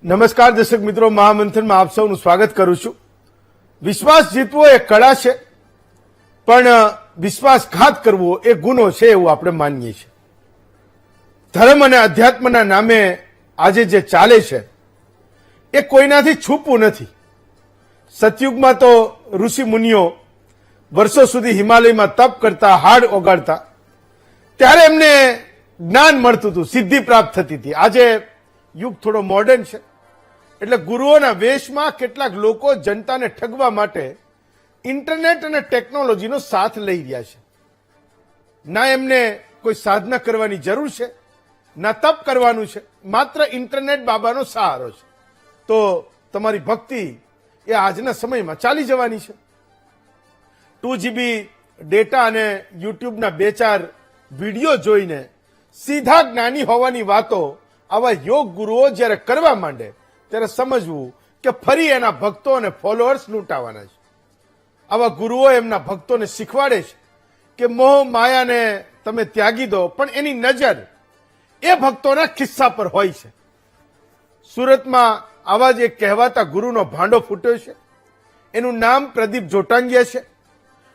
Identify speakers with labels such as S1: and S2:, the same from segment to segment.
S1: નમસ્કાર દર્શક મિત્રો, મહામંથનમાં આપ સૌનું સ્વાગત કરું છું. વિશ્વાસ જીતવો એ કળા છે, પણ વિશ્વાસઘાત કરવો એ ગુનો છે એવું આપણે માનીએ છીએ. ધર્મ અને અધ્યાત્મના નામે આજે જે ચાલે છે એ કોઈનાથી છૂપવું નથી. સતયુગમાં તો ઋષિ મુનિઓ વર્ષો સુધી હિમાલયમાં તપ કરતા, હાડ ઓગાળતા, ત્યારે એમને જ્ઞાન મળતું હતું, સિદ્ધિ પ્રાપ્ત થતી હતી. આજે યુગ થોડો મોડર્ન છે એટલે ગુરુઓના વેશમાં કેટલાક લોકો જનતાને ઠગવા માટે ઇન્ટરનેટ અને ટેકનોલોજીનો સાથ લઈ રહ્યા છે. ના એમને કોઈ સાધના કરવાની જરૂર છે, ના તપ કરવાનું છે, માત્ર ઇન્ટરનેટ બાબાનો સહારો છે. તો તમારી ભક્તિ એ આજના સમયમાં ચાલી જવાની છે. 2GB ડેટા અને યુટ્યુબના 2-4 વિડીયો જોઈને સીધા જ્ઞાની હોવાની વાતો આવા યોગ ગુરુઓ જ્યારે કરવા માંડે ત્યારે સમજવું કે ફરી એના ભક્તો અને ફોલોઅર્સ લૂંટાવાના છે. આવા ગુરુઓ એમના ભક્તોને શીખવાડે છે કે મોહ માયાને તમે ત્યાગી દો, પણ એની નજર એ ભક્તોના ખિસ્સા પર હોય છે. સુરતમાં આવા જ એક કહેવાતા ગુરુનો ભાંડો ફૂટ્યો છે. એનું નામ પ્રદીપ જોટાંગિયા છે.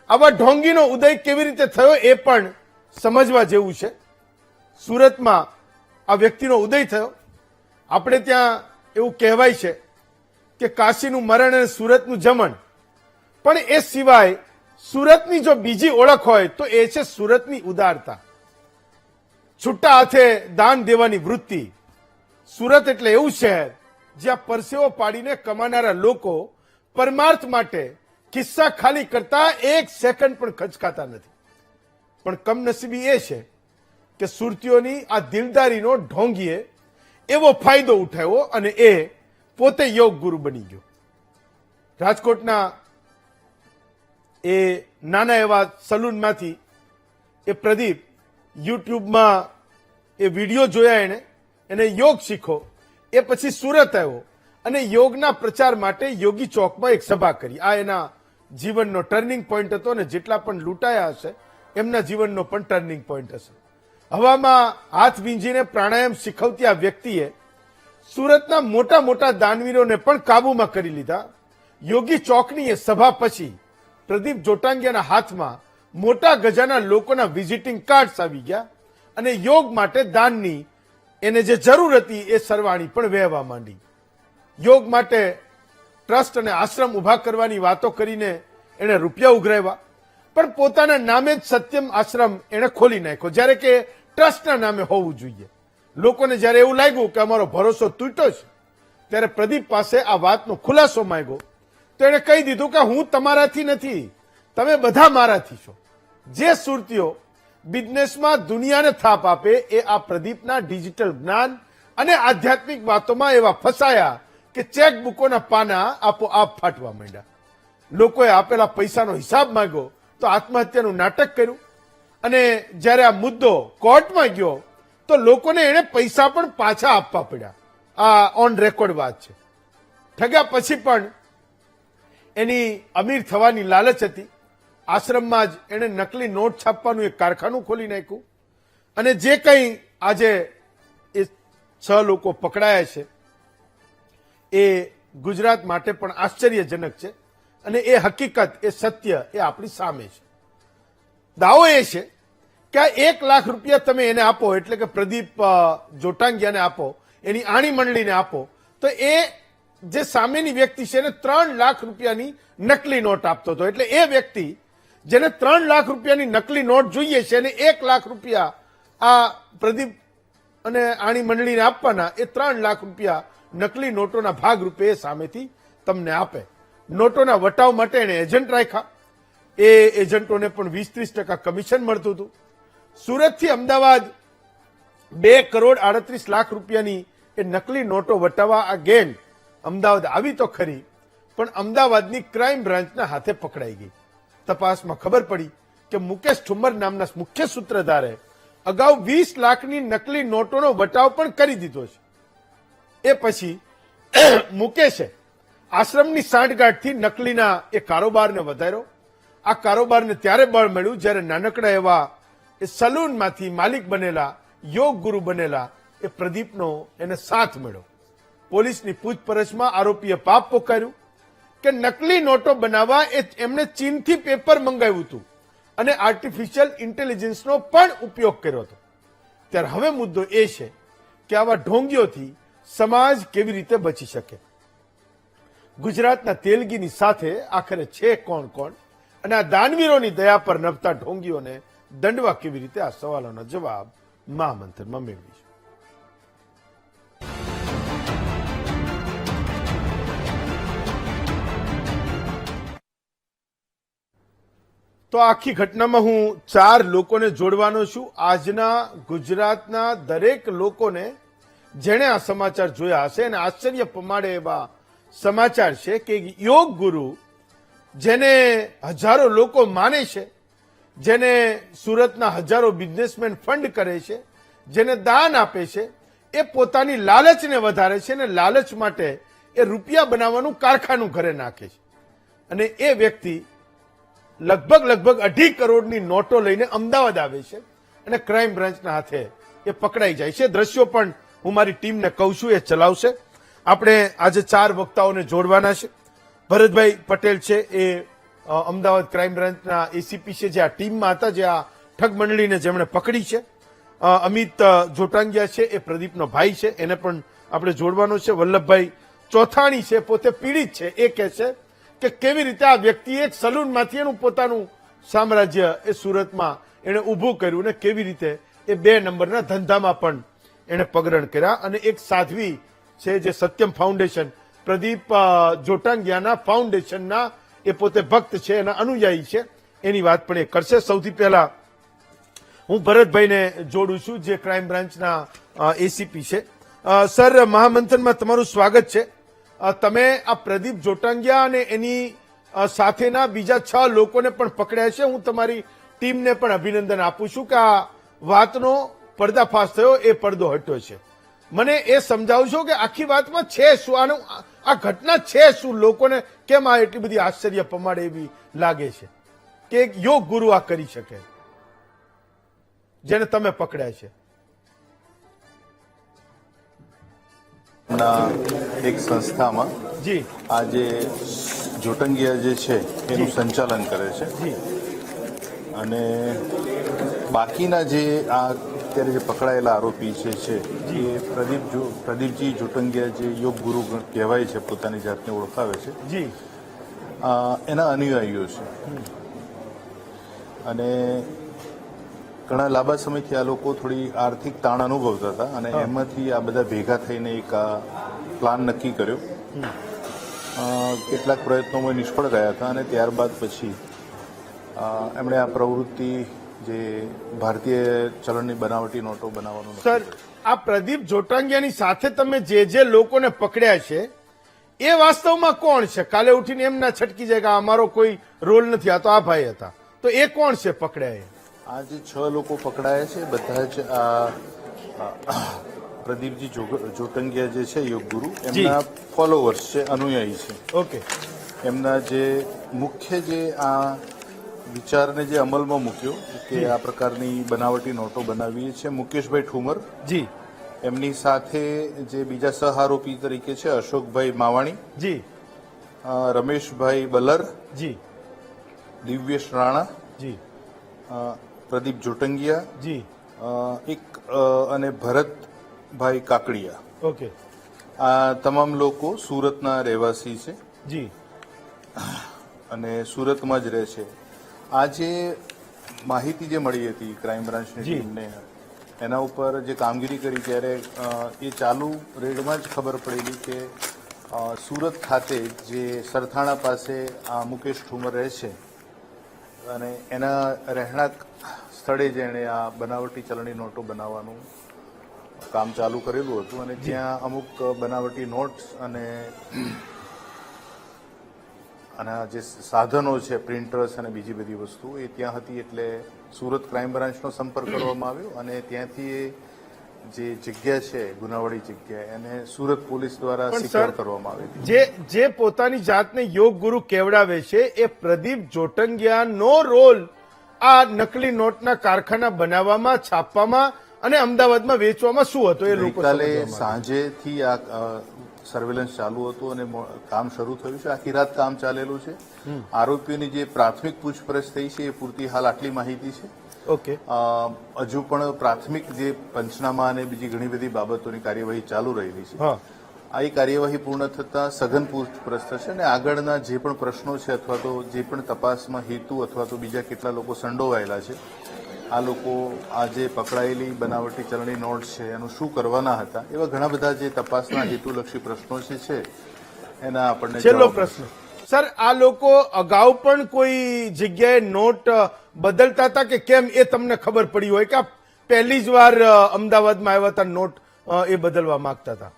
S1: આવા ઢોંગીનો ઉદય કેવી રીતે થયો એ પણ સમજવા જેવું છે. સુરતમાં આ વ્યક્તિનો ઉદય થયો. આપણે ત્યાં એવું કહેવાય છે કે કાશીનું મરણ અને સુરતનું જમણ, પણ એ સિવાય સુરતની જો બીજી ઓળખ હોય તો એ છે સુરતની ઉદારતા, છૂટા હાથે દાન દેવાની વૃત્તિ. સુરત એટલે એવું શહેર જ્યાં પરસેવો પાડીને કમાનારા લોકો પરમાર્થ માટે ખિસ્સા ખાલી કરતા 1 સેકન્ડ પણ ખચકાતા નથી. પણ કમનસીબી એ છે કે સુરતીઓની આ દિલદારીનો ઢોંગીએ એવો ફાયદો ઉઠાવ્યો અને એ પોતે યોગ ગુરુ બની ગયો. રાજકોટના એ નાના એવા સલૂનમાંથી એ પ્રદીપ યુટ્યુબમાં એ વિડીયો જોયા, એને યોગ શીખો. એ પછી સુરત આવ્યો અને યોગના પ્રચાર માટે યોગી ચોકમાં એક સભા કરી. આ એના જીવનનો ટર્નિંગ પોઈન્ટ હતો અને જેટલા પણ લૂંટાયા હશે એમના જીવનનો પણ ટર્નિંગ પોઈન્ટ હશે. હવામાં હાથ વીંજીને પ્રાણાયામ શીખવતી આ વ્યક્તિએ સુરતના મોટા મોટા દાનવીરોને પણ કાબુમાં કરી લીધા. યોગી ચોકની એ સભા પછી પ્રદીપ જોટાંગિયાના હાથમાં મોટા ગજાના લોકોના વિઝિટિંગ કાર્ડ્સ આવી ગયા અને યોગ માટે દાનની એને જે જરૂર હતી એ સરવાણી પણ વહેવા માંડી. યોગ માટે ટ્રસ્ટ અને આશ્રમ ઉભા કરવાની વાતો કરીને એણે રૂપિયા ઉઘરાવ્યા, પણ પોતાના નામે જ સત્યમ આશ્રમ એણે ખોલી નાખ્યો, જ્યારે કે ટ્રસ્ટના નામે હોવું જોઈએ. લોકોને જ્યારે એવું લાગ્યું કે અમારો ભરોસો તૂટ્યો છે ત્યારે પ્રદીપ પાસે આ વાતનો ખુલાસો માંગ્યો. તો એણે કહી દીધું કે હું તમારાથી નથી, તમે બધા મારાથી છો. જે સુરતીઓ બિઝનેસમાં દુનિયાને થાપ આપે એ આ પ્રદીપના ડિજિટલ જ્ઞાન અને આધ્યાત્મિક વાતોમાં એવા ફસાયા કે ચેકબુકોના પાના આપોઆપ ફાટવા માંડ્યા. લોકોએ આપેલા પૈસાનો હિસાબ માંગ્યો તો આત્મહત્યાનું નાટક કર્યું અને જ્યારે આ મુદ્દો કોર્ટમાં ગયો તો લોકોને એને પૈસા પણ પાછા આપવા પડ્યા. આ ઓન રેકોર્ડ વાત છે. ઠગ્યા પછી પણ એની અમીર થવાની લાલચ હતી. આશ્રમમાં જ એણે નકલી નોટ છાપવાનું એક કારખાનું ખોલી નાખ્યું અને જે કંઈ આજે એ 6 લોકો પકડાયા છે એ ગુજરાત માટે પણ આશ્ચર્યજનક છે અને એ હકીકત, એ સત્ય એ આપણી સામે છે. દાવો એ છે કે આ 1 લાખ રૂપિયા તમે એને આપો, એટલે કે પ્રદીપ જોટાંગિયાને આપો, એની આણી મંડળીને આપો, તો એ જે સામેની વ્યક્તિ છે એને 3 લાખ રૂપિયાની નકલી નોટ આપતો હતો. એટલે એ વ્યક્તિ જેને 3 લાખ રૂપિયાની નકલી નોટ જોઈએ છે અને 1 લાખ રૂપિયા આ પ્રદીપ અને આણી મંડળીને આપવાના, એ 3 લાખ રૂપિયા નકલી નોટોના ભાગરૂપે એ સામેથી તમને આપે. નોટોના વટાવ માટે એને એજન્ટ રાખ્યા. એ એજન્ટોને પણ 20-30% કમિશન મળતું હતું. સુરતથી અમદાવાદ 2,38,00,000 રૂપિયાની એ નકલી નોટો વટાવવા આ ગેંગ અમદાવાદ આવી તો ખરી, પણ અમદાવાદની ક્રાઇમ બ્રાન્ચના હાથે પકડાઈ ગઈ. તપાસમાં ખબર પડી કે મુકેશ ઠુમ્મર નામના મુખ્ય સૂત્રધારે અગાઉ 20 લાખની નકલી નોટોનો વટાવ પણ કરી દીધો છે. એ પછી મુકેશે આશ્રમની સાંઠગાંઠથી નકલીના એ કારોબારને વધાર્યો. આ કારોબારને ત્યારે બળ મળ્યું જ્યારે નાનકડા એવા એ સલૂનમાંથી માલિક બનેલા, યોગ ગુરુ બનેલા એ પ્રદીપનો એને સાથ મળ્યો. પોલીસની પૂછપરછમાં આરોપીએ પાપ પોકાર્યું કે નકલી નોટો બનાવવા એમણે ચીનથી પેપર મંગાવ્યું હતું અને આર્ટિફિશિયલ ઇન્ટેલિજન્સનો પણ ઉપયોગ કર્યો હતો. ત્યારે હવે મુદ્દો એ છે કે આવા ઢોંગીઓથી સમાજ કેવી રીતે બચી શકે. ગુજરાતના તેલગીની સાથે આખરે છે કોણ કોણ અને આ દાનવીરોની દયા પર નભતા ઢોંગીઓને દંડવા કેવી રીતે, આ સવાલોનો જવાબ મહામંથનમાં મેળવીશું. તો આખી ઘટનામાં હું 4 લોકોને જોડવાનો છું. આજના ગુજરાતના દરેક લોકોને જેણે આ સમાચાર જોયા હશે અને આશ્ચર્ય પમાડે એવા સમાચાર છે કે યોગ ગુરુ જેને હજારો લોકો માને છે, જેને સુરતના હજારો બિઝનેસમેન ફંડ કરે છે, જેને દાન આપે છે, એ પોતાની લાલચને વધારે છે અને લાલચ માટે એ રૂપિયા બનાવવાનું કારખાનું ઘરે નાખે છે. અને એ વ્યક્તિ લગભગ 2.5 કરોડની નોટો લઈને અમદાવાદ આવે છે અને ક્રાઇમ બ્રાન્ચના હાથે એ પકડાઈ જાય છે. દ્રશ્યો પણ હું મારી ટીમને કહું છું એ ચલાવશે. આપણે આજે 4 વક્તાઓને જોડવાના છે. ભરતભાઈ પટેલ છે, એ અમદાવાદ ક્રાઇમ બ્રાન્ચના એસીપી છે, જે આ ટીમમાં હતા, જે આ ઠગ મંડળીને જેમણે પકડી છે. અમિત જોટાંગિયા છે, એ પ્રદીપનો ભાઈ છે, એને પણ આપણે જોડવાનો છે. વલ્લભભાઈ ચોથાણી છે, પોતે પીડિત છે, એ કહે છે કે કેવી રીતે આ વ્યક્તિએ એક સલૂનમાંથી એનું પોતાનું સામ્રાજ્ય એ સુરતમાં એને ઊભું કર્યું ને કેવી રીતે એ 2 નંબરના ધંધામાં પણ એને પગરણ કર્યા. અને એક સાધ્વી છે, જે સત્યમ ફાઉન્ડેશન, પ્રદીપ જોટાંગિયાના ફાઉન્ડેશનના એ પોતે ભક્ત છે, એના અનુયાયી છે, એની વાત પણ એ કરશે. સૌથી પહેલા હું ભરતભાઈને જોડું છું, જે ક્રાઇમ બ્રાન્ચના એસીપી છે. સર, મહામંથનમાં તમારું સ્વાગત છે. તમે આ પ્રદીપ જોટાંગિયા અને એની સાથેના બીજા 6 લોકોને પણ પકડ્યા છે. હું તમારી ટીમને પણ અભિનંદન આપું છું કે આ વાતનો પર્દાફાશ થયો, એ પડદો હટ્યો છે. મને એ સમજાવશો કે આખી વાતમાં છે શું, આનું આ ઘટના છે શું, લોકોને કેમ આ એટલી બધી આશ્ચર્ય પમાડે એવી લાગે છે કે એક યોગ ગુરુ આ કરી શકે, જેને તમે પકડ્યા છે?
S2: એક સંસ્થામાં
S1: જી,
S2: આ જે જોટંગિયા જે છે એનું સંચાલન કરે છે અને બાકીના જે આ અત્યારે જે પકડાયેલા આરોપી છે એ પ્રદીપજી જોટંગિયા જે યોગ ગુરુ કહેવાય છે, પોતાની જાતને ઓળખાવે છે,
S1: જી,
S2: એના અનુયાયીઓ છે. અને ઘણા લાંબા સમયથી આ લોકો થોડી આર્થિક તાણ અનુભવતા હતા અને એમાંથી આ બધા ભેગા થઈને એક આ પ્લાન નક્કી કર્યો. કેટલાક પ્રયત્નોમાં નિષ્ફળ ગયા હતા અને ત્યારબાદ પછી એમણે આ પ્રવૃત્તિ જે ભારતીય ચલણની બનાવટી નોટો બનાવવાનું.
S1: સર, આ પ્રદીપ જોટાંગિયાની સાથે તમે જે લોકોને પકડ્યા છે એ વાસ્તવમાં કોણ છે? કાલે ઉઠીને એમ ના છટકી જાય કે અમારો કોઈ રોલ નથી, આ તો આ ભાઈ હતા, તો એ કોણ છે પકડ્યા?
S2: આ જે 6 લોકો પકડાયા છે બધા જ આ પ્રદીપજી જોટંગિયા જે છે યોગ ગુરુ, એમના ફોલોવર્સ છે, અનુયાયી છે.
S1: ઓકે.
S2: એમના જે મુખ્ય જે આ વિચારને જે અમલમાં મૂક્યો કે આ પ્રકારની બનાવટી નોટો બનાવીએ છે મુકેશભાઈ ઠુમર.
S1: જી.
S2: એમની સાથે જે બીજા સહ આરોપી તરીકે છે અશોકભાઈ માવાણી.
S1: જી.
S2: રમેશભાઈ બલર.
S1: જી.
S2: દિવ્યેશ રાણા.
S1: જી.
S2: પ્રદીપ જોટંગિયા.
S1: જી.
S2: અને ભરતભાઈ કાકડિયા.
S1: ઓકે.
S2: આ તમામ લોકો સુરતના રહેવાસી છે.
S1: જી.
S2: અને સુરતમાં જ રહે છે. આ જે માહિતી જે મળી હતી ક્રાઇમ બ્રાન્ચની ટીમને, એના ઉપર જે કામગીરી કરી ત્યારે એ ચાલુ રેડમાં જ ખબર પડેલી કે સુરત ખાતે જે સરથાણા પાસે આ મુકેશ ઠુમર રહે છે અને એના રહેણાંક સ્થળે જેણે આ બનાવટી ચલણી નોટો બનાવવાનું કામ ચાલુ કરેલું હતું અને ત્યાં અમુક બનાવટી નોટ્સ અને આ જે સાધનો છે, પ્રિન્ટર્સ અને બીજી બધી વસ્તુ એ ત્યાં હતી. એટલે સુરત ક્રાઇમ બ્રાન્ચનો સંપર્ક કરવામાં આવ્યો અને ત્યાંથી જે જગ્યા છે ગુનાવાળી જગ્યા એને સુરત પોલીસ દ્વારા સિક્યોર કરવામાં આવી હતી.
S1: જે પોતાની જાતને યોગ ગુરુ કેવડાવે છે એ પ્રદીપ જોટંગિયાનો રોલ આ નકલી નોટના કારખાના બનાવવામાં, છાપવામાં અને અમદાવાદમાં વેચવામાં શું હતો એ લોકો
S2: ગઈકાલે
S1: સમજવા માંગે.
S2: સાંજેથી આ સર્વેલન્સ ચાલુ હતું અને કામ શરૂ થયું છે. આખી રાત કામ ચાલેલું છે. આરોપીઓની જે પ્રાથમિક પૂછપરછ થઈ છે એ પૂરતી હાલ આટલી માહિતી છે.
S1: ઓકે,
S2: હજુ પણ પ્રાથમિક જે પંચનામા અને બીજી ઘણી બધી બાબતોની કાર્યવાહી ચાલુ રહેલી છે.
S1: હા,
S2: આ એ કાર્યવાહી પૂર્ણ થતા સઘન પૂછપરછ થશે અને આગળના જે પણ પ્રશ્નો છે અથવા તો જે પણ તપાસમાં હેતુ અથવા તો બીજા કેટલા લોકો સંડોવાયેલા છે, આ લોકો આ જે પકડાયેલી બનાવટી ચલણી નોટ છે એનું શું કરવાના હતા, એવા ઘણા બધા જે તપાસના હેતુલક્ષી પ્રશ્નો જે છે એના આપણને
S1: છેલ્લો
S2: જવાબ
S1: પ્રશ્ન. સર, આ લોકો અગાઉ પણ કોઈ જગ્યાએ નોટ બદલતા હતા કે કેમ, એ તમને ખબર પડી હોય કે આ પહેલી જ વાર અમદાવાદમાં આવ્યા હતા નોટ એ બદલવા માંગતા હતા?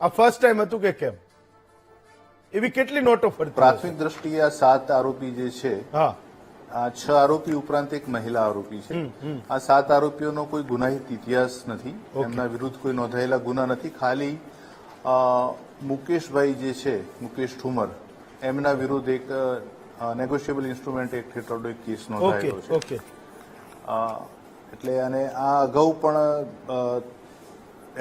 S1: આ ફર્સ્ટ ટાઈમ હતું કે કેમ? એવી કેટલી નોટો ફરતી હશે?
S2: પ્રાથમિક દ્રષ્ટિએ આ 7 આરોપી જે છે,
S1: હા,
S2: આ 6 આરોપી ઉપરાંત એક મહિલા આરોપી છે. આ 7 આરોપીઓનો કોઈ ગુનાહિત ઇતિહાસ નથી, એમના વિરુદ્ધ કોઈ નોંધાયેલા ગુના નથી. ખાલી મુકેશભાઈ જે છે, મુકેશ ઠુમર, એમના વિરુદ્ધ એક નેગોશિયેબલ ઇન્સ્ટ્રુમેન્ટ એક્ટ હેઠળ એક કેસ
S1: ઓકે
S2: નોંધાયેલો છે.
S1: ઓકે.
S2: એટલે અને આ અગાઉ પણ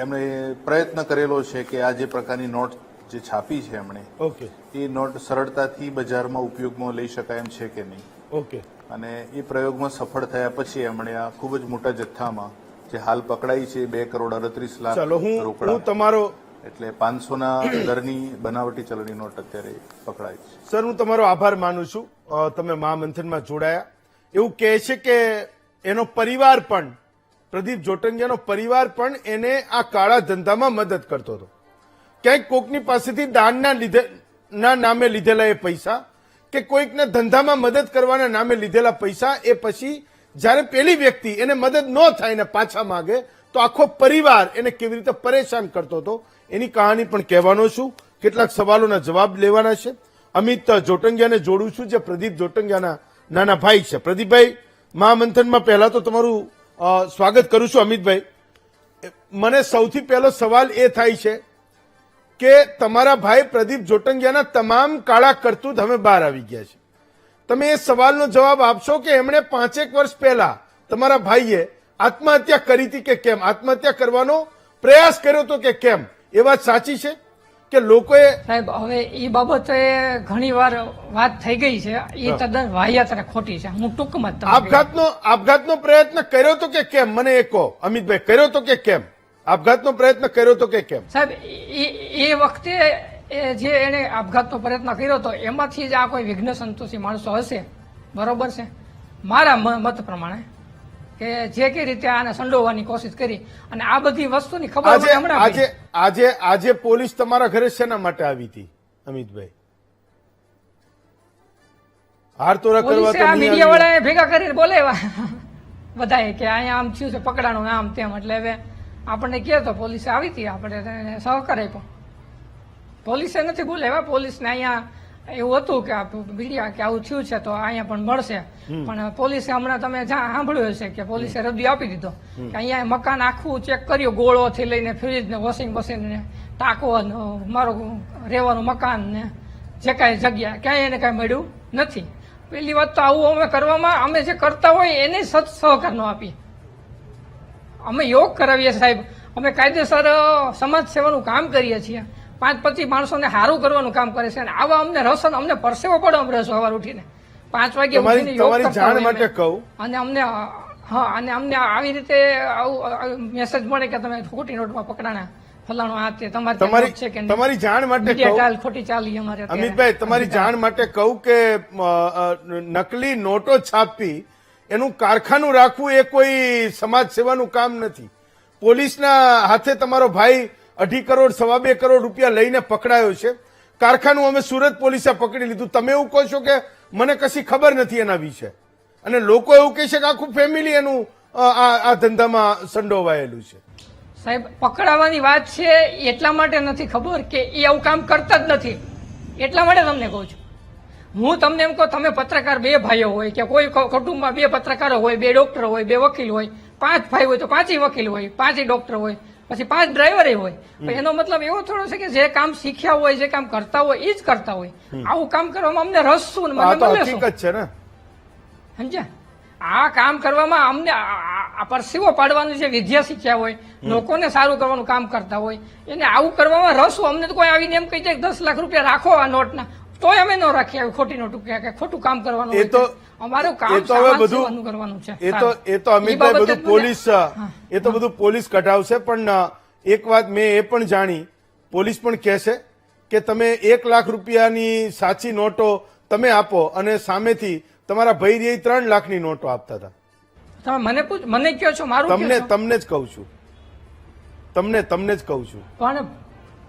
S2: એમણે પ્રયત્ન કરેલો છે કે આ જે પ્રકારની નોટ જે છાપી છે એમણે,
S1: ઓકે
S2: એ નોટ સરળતાથી બજારમાં ઉપયોગમાં લઈ શકાય એમ છે કે નહીં,
S1: ઓકે.
S2: અને એ પ્રયોગમાં સફળ થયા પછી એમણે આ ખૂબ જ મોટા જથ્થામાં જે હાલ પકડાઈ છે 2,38,00,000
S1: ચાલો, હું
S2: રોકડા,
S1: તમારો
S2: એટલે 500ના દરની બનાવટી ચલણી નોટ અત્યારે પકડાઈ છે.
S1: સર, હું તમારો આભાર માનું છું. તમે મહામંથનમાં જોડાયા. એવું કહે છે કે એનો પરિવાર પણ, પ્રદીપ જોટંગિયાનો પરિવાર પણ એને આ કાળા ધંધામાં મદદ કરતો હતો. ક્યાંક કોકની પાસેથી દાનના નામે લીધેલા એ પૈસા કે કોઈકને ધંધામાં મદદ કરવાના નામે લીધેલા પૈસા એ પછી જ્યારે પેલી વ્યક્તિ એને મદદ ન થાય ને પાછા માંગે તો આખો પરિવાર એને કેવી રીતે પરેશાન કરતો હતો એની કહાની પણ કહેવાનો છું. કેટલાક સવાલોના જવાબ લેવાના છે. અમિત જોટંગિયાને જોડું છું, જે પ્રદીપ જોટંગિયાના નાના ભાઈ છે. પ્રદીપભાઈ, મહામંથનમાં પહેલા તો તમારું સ્વાગત કરું છું. અમિતભાઈ, મને સૌથી પહેલો સવાલ એ થાય છે કે તમારા ભાઈ પ્રદીપ જોટંગિયાના તમામ કાળા કરતૂત હવે બહાર આવી ગયા છે. તમે એ સવાલનો જવાબ આપશો કે એમણે 5 વર્ષ પહેલા તમારા ભાઈએ આત્મહત્યા કરી હતી કે કેમ, આત્મહત્યા કરવાનો પ્રયાસ કર્યો હતો કે કેમ? એ વાત સાચી છે કે લોકોએ?
S3: સાહેબ, હવે એ બાબતે ઘણી વાર વાત થઈ ગઈ છે, એ તદ્દન વાહિયાત અને ખોટી છે. હું ટૂંકમાં જ તમને કહું.
S1: આપઘાતનો પ્રયત્ન કર્યો તો કે કેમ? મને એ કહો અમિતભાઈ, કર્યો તો કે કેમ? આપઘાતનો પ્રયત્ન કર્યો તો કે કેમ?
S3: સાહેબ, એ વખતે જે એને આપઘાતનો પ્રયત્ન કર્યો હતો એમાંથી જ આ કોઈ વિઘ્ન સંતોષી માણસો હશે, બરોબર છે, મારા મત પ્રમાણે, કે જે કઈ રીતે આને સંડોવવાની કોશિશ કરી. અને આ બધી વસ્તુની ખબર મને હમણાં પડી.
S1: આજે પોલીસ તમારા ઘરે શેના માટે આવી હતી અમિતભાઈ? હારતોરા કરવા
S3: પોલીસે
S1: તો
S3: આ
S1: નહીં
S3: મીડિયા
S1: આવી.
S3: વાળાએ ભેગા કરીને બોલાવ્યા બધાએ કે અહીંયા આમ થયું છે, પકડાણું આમ તેમ. એટલે હવે આપણને કહે તો પોલીસે આવી હતી, આપણે એને સહકાર આપ્યો. પોલીસે નથી બોલાવ્યા. પોલીસને અહીંયા એવું હતું કે મીડિયા કે આવું થયું છે તો અહીંયા પણ મળશે, પણ પોલીસે હમણાં તમે સાંભળ્યું હશે કે પોલીસે રદિયો આપી દીધો કે અહીંયા મકાન આખું ચેક કર્યું, ગોળોથી લઈને ફ્રીજ ને વોશિંગ મશીન ને ટાંકો, મારું રહેવાનું મકાન ને જે કાંઈ જગ્યા, ક્યાંય એને કાંઈ મળ્યું નથી. પેલી વાત તો આવું અમે કરવામાં, અમે જે કરતા હોય એને સહકાર ન આપીએ. અમે યોગ કરાવીએ સાહેબ, અમે કાયદેસર સમાજ સેવાનું કામ કરીએ છીએ, 5-25 માણસોને સારું કરવાનું કામ કરે છે. અને આવા અમને રસ, અમને પરસેવો પડે, અમને સવાર ઉઠીને 5 વાગે ઉઠીને યોગ
S1: તમારી
S3: કરતા
S1: જાણ
S3: હોઈએ
S1: માટે
S3: અમે.
S1: કહું,
S3: અને અમને અને અમને આવી રીતે આવું મેસેજ મળે કે તમે ખોટી નોટમાં પકડાણા, ફલાણું આ તે, તમારી ત્યાં નોટ છે કે નહીં?
S1: તમારી જાણ માટે
S3: મીડિયા
S1: કહું
S3: ચાલ ખોટી ચાલી અમારે અત્યારે.
S1: અમિતભાઈ, તમારી જાણ માટે કહું કે નકલી નોટો છાપવી, એનું કારખાનું રાખવું એ કોઈ સમાજ સેવાનું કામ નથી. પોલીસના હાથે તમારો ભાઈ 2.5 કરોડ 2.25 કરોડ રૂપિયા લઈને પકડાયો છે. કારખાનું અમે સુરત પોલીસે પકડી લીધું. તમે એવું કહો છો કે મને કશી ખબર નથી એના વિશે, અને લોકો એવું કહે છે કે આખું ફેમિલી એનું આ ધંધામાં સંડોવાયેલું છે.
S3: સાહેબ, પકડાવાની વાત છે એટલા માટે નથી ખબર કે એ આવું કામ કરતા જ નથી, એટલા માટે તમને કહું છું. હું તમને એમ કહું, તમે પત્રકાર 2 ભાઈઓ હોય કે કોઈ કુટુંબમાં 2 પત્રકારો હોય, 2 ડોક્ટર હોય, 2 વકીલ હોય, 5 ભાઈ હોય તો 5 વકીલ હોય, 5 ડોક્ટર હોય, પછી 5 ડ્રાઈવર હોય. એનો મતલબ એવો થોડો છે કે જે કામ શીખ્યા હોય, જે કામ કરતા હોય એ જ કરતા હોય. આવું કામ કરવામાં અમને રસ શું ને
S1: આ
S3: મને
S1: તો
S3: મળે શું?
S1: હકીકત છે ને.
S3: સમજ્યા? આ કામ કરવામાં અમને આ પરસીવો પાડવાની જે વિદ્યા શીખ્યા હોય, લોકોને સારું કરવાનું કામ કરતા હોય, એને આવું કરવામાં રસ હોય. અમને તો કોઈ આવીને એમ કહી જાય 10 લાખ રૂપિયા રાખો આ નોટના, તોય અમે ન રાખીએ. આવી ખોટી નોટ કે ખોટું કામ કરવાનું હોય છે. અમારું કામ સમાજ સેવાનું કરવાનું છે.
S1: એ તો અમિતભાઈ બધું પોલીસ એ તો બધું પોલીસ કઢાવશે. પણ એક વાત મેં એ પણ જાણી, પોલીસ પણ કહેશે કે તમે 1 લાખ રૂપિયાની સાચી નોટો તમે આપો અને સામેથી તમારા ભાઈ 3 લાખની નોટો આપતા હતા.
S3: તમે મને કહો છો, મારું
S1: તમને જ કહું છું, તમને જ કહું છું.
S3: પણ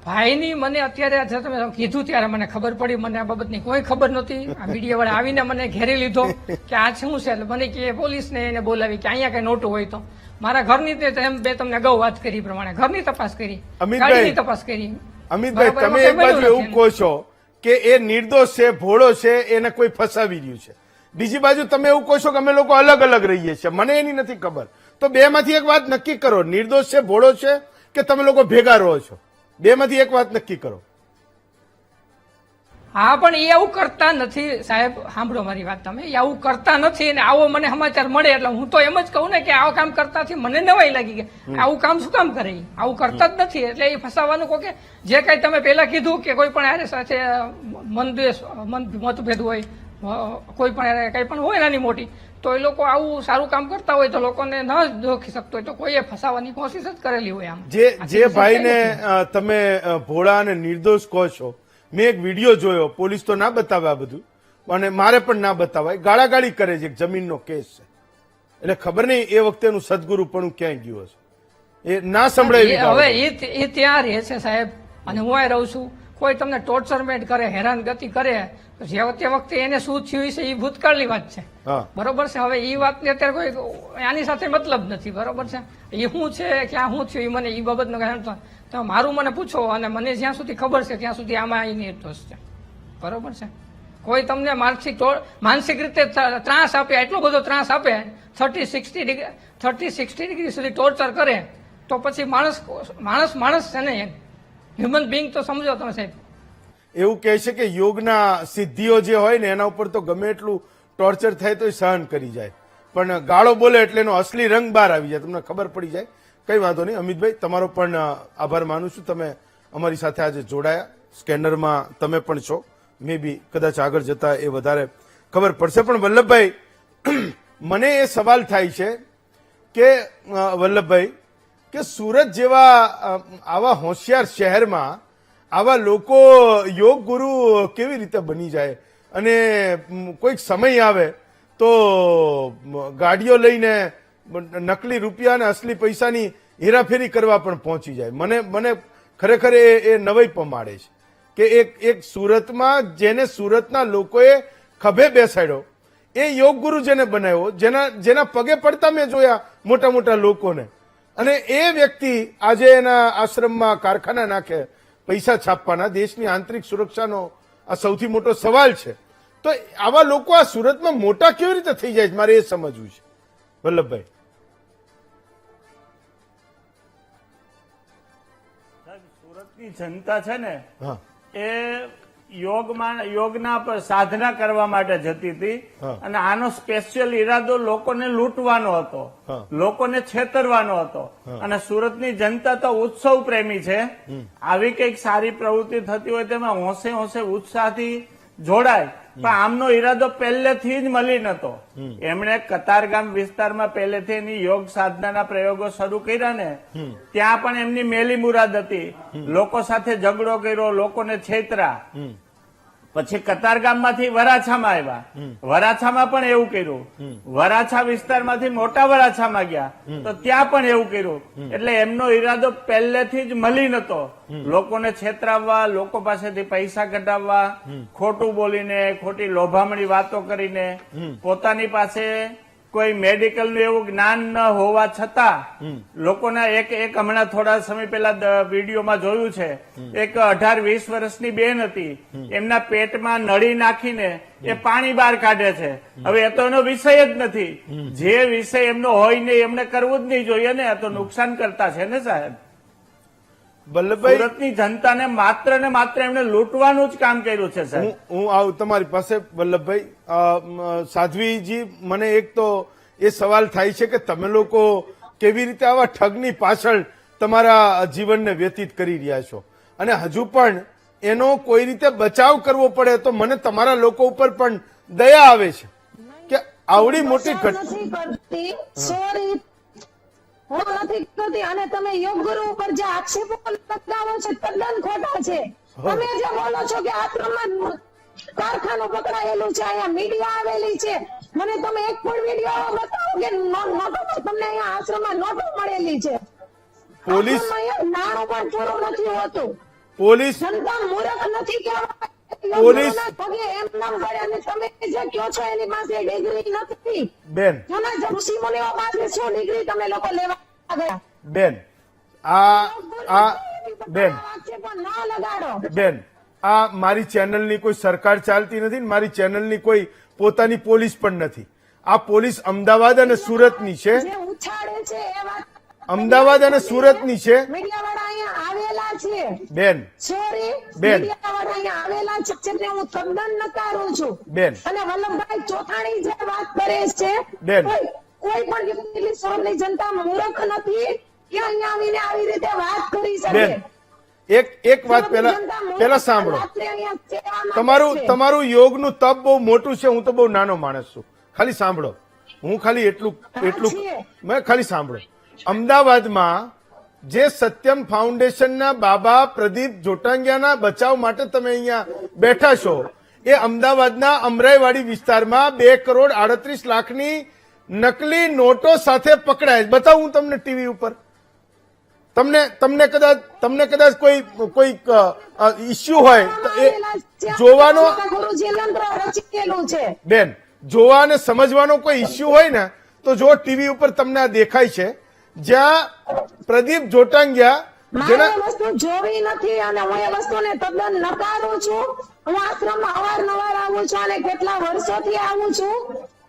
S3: ભાઈની મને અત્યારે જે તમે કીધું ત્યારે મને ખબર પડી. મને આ બાબતની કોઈ ખબર નહોતી. આ મીડિયા વાળા આવીને મને ઘેરી લીધો કે આ શું છે. એટલે મને કે પોલીસને એને બોલાવી કે અહીંયા કઈ નોટો હોય તો. મારા ઘરની એમ બે તમને અગાઉ વાત કરી પ્રમાણે ઘરની તપાસ કરી, ગાડીની તપાસ કરી.
S1: અમિતભાઈ, તમે એક બાજુ એવું કહો છો કે એ નિર્દોષ છે, ભોળો છે, એને કોઈ ફસાવી રહ્યું છે. બીજી બાજુ તમે એવું કહો છો કે અમે લોકો અલગ અલગ રહીએ છીએ. મને એની નથી ખબર. તો બે માંથી એક વાત નક્કી કરો, નિર્દોષ છે, ભોળો છે કે તમે લોકો ભેગા રહો છો? બે માંથી એક વાત નક્કી કરો.
S3: હા, પણ એ આવું કરતા નથી સાહેબ. સાંભળો મારી વાત તમે. એ આવું કરતા નથી અને આવો મને સમાચાર મળે એટલે હું તો એમ જ કહું ને કે આવું કામ કરતાથી મને નવાઈ લાગી કે આવું કામ શું કામ કરે. આવું કરતા જ નથી. એટલે એ ફસાવાનું કહો કે જે કઈ તમે પેલા કીધું કે કોઈ પણ આરે સાથે મતભેદ હોય, કોઈ પણ કઈ પણ હોય નાની મોટી, તો એ લોકો આવું સારું કામ કરતા હોય તો લોકોને ન જોખી શકતો હોય તો કોઈએ ફસાવાની કોશિશ જ કરેલી હોય. આમ
S1: જે ભાઈને તમે ભોળા અને નિર્દોષ કહો છો, મેં એક વિડીયો જોયો, પોલીસ તો ના બતાવે આ બધું અને મારે પણ ના બતાવાય, ગાળાગાળી કરે છે, જમીનનો કેસ છે. એટલે ખબર નહીં એ વખતેનું સદગુરુ પણ ક્યાંય ગયું હશે, એ ના સંભળાય.
S3: હવે એ ત્યાં રહે છે સાહેબ અને હું અહીં રહું છું. કોઈ તમને ટોર્ચરમેન્ટ કરે, હેરાનગતિ કરે, જે તે વખતે એને શું થયું છે એ ભૂતકાળની વાત છે. બરોબર છે. હવે એ વાતની અત્યારે કોઈ આની સાથે મતલબ નથી. બરોબર છે. એ શું છે, ક્યાં શું થયું, એ મને એ બાબતનો કઈ તો મારું મને પૂછો અને મને જ્યાં સુધી ખબર છે ત્યાં સુધી આમાં એ નિર્દોષ છે. બરોબર છે. કોઈ તમને માનસિક રીતે ત્રાસ આપે, એટલો બધો ત્રાસ આપે, 30-60 ડિગ્રી સુધી ટોર્ચર કરે તો પછી માણસ છે ને, હ્યુમન બિંગ તો સમજો તમે સાહેબ.
S1: એવું કહે છે કે યોગના સિદ્ધિઓ જે હોય ને એના ઉપર તો ગમે એટલું ટોર્ચર થાય તો સહન કરી જાય, પણ ગાળો બોલે એટલે એનો અસલી રંગ બહાર આવી જાય, તમને ખબર પડી જાય. કઈ વાંધો નહીં અમિતભાઈ, તમારો પણ આભાર માનું છું. તમે અમારી સાથે આજે જોડાયા. સ્કેનરમાં તમે પણ છો, મે બી કદાચ આગળ જતા એ વધારે ખબર પડશે. પણ વલ્લભભાઈ, મને એ સવાલ થાય છે કે વલ્લભભાઈ, કે સુરત જેવા આવા હોશિયાર શહેરમાં આવા લોકો યોગ ગુરુ કેવી રીતે બની જાય અને કોઈક સમય આવે તો ગાડીઓ લઈને નકલી રૂપિયા અને અસલી પૈસાની હેરાફેરી કરવા પણ પહોંચી જાય. મને ખરેખર એ નવાઈ પમાડે છે કે એક સુરતમાં જેને સુરતના લોકોએ ખભે બેસાડ્યો, એ યોગ ગુરુ જેને બનાવ્યો, જેના પગે પડતા મેં જોયા મોટા મોટા લોકોને, અને એ વ્યક્તિ આજે એના આશ્રમમાં કારખાના નાખે પૈસા છાપવાના. દેશની આંતરિક સુરક્ષાનો આ સૌથી મોટો સવાલ છે. તો આવા લોકો આ સુરતમાં મોટા કેવી રીતે થઈ જાય છે, મારે એ સમજવું છે. વલ્લભભાઈ,
S4: સુરતની જનતા છે ને એ યોગના સાધના કરવા માટે જતી હતી અને આનો સ્પેશિયલ ઈરાદો લોકોને લૂંટવાનો હતો, લોકોને છેતરવાનો હતો. અને સુરતની જનતા તો ઉત્સવ પ્રેમી છે. આવી કઈક સારી પ્રવૃત્તિ થતી હોય તેમાં હોંશે હોંશે ઉત્સાહથી જોડાય. પણ આમનો ઈરાદો પહેલેથી જ મલિન હતો. એમણે કતારગામ વિસ્તારમાં પહેલેથી એની યોગ સાધનાના પ્રયોગો શરૂ કર્યા ને, ત્યાં પણ એમની મેલી મુરાદ હતી. લોકો સાથે ઝઘડો કર્યો, લોકોને છેતરા. પછી કતારગામમાંથી વરાછામાં આવ્યા, વરાછામાં પણ એવું કર્યું. વરાછા વિસ્તારમાંથી મોટા વરાછામાં ગયા તો ત્યાં પણ એવું કર્યું. એટલે એમનો ઈરાદો પહેલેથી જ મલિન હતો. લોકોને છેતરાવવા, લોકો પાસેથી પૈસા કઢાવવા, ખોટું બોલીને, ખોટી લોભામણી વાતો કરીને, પોતાની પાસે કોઈ મેડિકલ નું એવું જ્ઞાન ન હોવા છતાં લોકોના એક હમણાં થોડા સમય પહેલા વિડીયોમાં જોયું છે, એક 18-20 વર્ષની બેન હતી, એમના પેટમાં નળી નાખીને એ પાણી બહાર કાઢે છે. હવે એ તો એનો વિષય જ નથી. જે વિષય એમનો હોય નહીં એમને કરવું જ નહીં જોઈએ ને. આ તો નુકસાન કરતા છે ને સાહેબ.
S1: વલ્લભભાઈ,
S4: સુરતની જનતાને માત્ર ને માત્ર એમણે લૂંટવાનું જ કામ કર્યું છે સાહેબ.
S1: હું આવું તમારી પાસે. વલ્લભભાઈ, સાધ્વીજી, મને એક તો એ સવાલ થાય છે કે તમે લોકો કેવી રીતે આવા ઠગની પાછળ તમારા જીવનને વ્યતીત કરી રહ્યા છો અને હજુ પણ એનો કોઈ રીતે બચાવ કરવો પડે તો મને તમારા લોકો ઉપર પણ દયા આવે છે કે આવડી મોટી
S5: નથી કરતી સોરી હું નથી કરતી અને તમે યોગ ગુરુ ઉપર જે આક્ષેપો લગાવો છો તદ્દન ખોટા છે તમે જે બોલો છો કે આશ્રમમાં કારખાનું પકડાયેલું છે અહીંયા મીડિયા આવેલી છે મને તમે એક પણ વિડીયો બતાવો કે નોટો તમને અહીંયા આશ્રમમાં નોટો મળેલી છે
S1: પોલીસ
S5: આશ્રમમાં નાણું પણ પૂરું નથી હોતું
S1: પોલીસ
S5: જનતા મૂર્ખ નથી કહેવાય
S1: પોલીસ-
S5: પગે એમ નામ પડે અને તમે જે કહો છો એની પાસે ડિગ્રી નથી
S1: બેન
S5: જૂના ઋષિ મુનિઓ પાસે શું ડિગ્રી તમે લોકો લેવા ગયા
S1: બેન બેન
S5: પણ ના લગાડો
S1: બેન આ મારી ચેનલની કોઈ સરકાર ચાલતી નથી ને મારી ચેનલની કોઈ પોતાની પોલીસ પણ નથી. આ પોલીસ અમદાવાદ અને સુરતની છે.
S5: જે ઉછાળે છે એ વાત
S1: અમદાવાદ અને સુરતની છે.
S5: મીડિયાવાળા અહીંયા આવેલા છે
S1: બેન
S5: સોરી
S1: બેન.
S5: મીડિયાવાળા અહીંયા આવેલા છે જેને હું તદ્દન નકારું છું
S1: બેન.
S5: અને વલ્લભભાઈ ચોથાણી જે વાત કરે છે
S1: બેન.
S5: કોઈ પણ વ્યક્તિ સોરની જનતા મૂર્ખ નથી કે અહીંયા આવીને આવી રીતે વાત કરી શકે
S1: બેન એક વાત પહેલા સાંભળો. તમારું યોગનું તપ બહુ મોટું છે. હું તો બહુ નાનો માણસ છું. ખાલી સાંભળો. હું ખાલી એટલું મેં ખાલી સાંભળો. અમદાવાદમાં જે સત્યમ ફાઉન્ડેશનના બાબા પ્રદીપ જોટાંગિયાના બચાવ માટે તમે અહીંયા બેઠા છો એ અમદાવાદના અમરાઈવાડી વિસ્તારમાં 2,38,00,000ની નકલી નોટો સાથે પકડાય. બતાવું હું તમને ટીવી ઉપર. તમને કદાચ કોઈ ઇસ્યુ હોય તો એ જોવાનો બેન જોવા અને સમજવાનો કોઈ ઇસ્યુ હોય ને તો જો ટીવી ઉપર તમને આ દેખાય છે જ્યાં પ્રદીપ જોટાંગિયા
S5: મારે વસ્તુ જોવી નથી અને હું એ વસ્તુને તદ્દન નકારું છું. હું આશ્રમમાં અવારનવાર આવું છું અને કેટલા વર્ષોથી આવું છું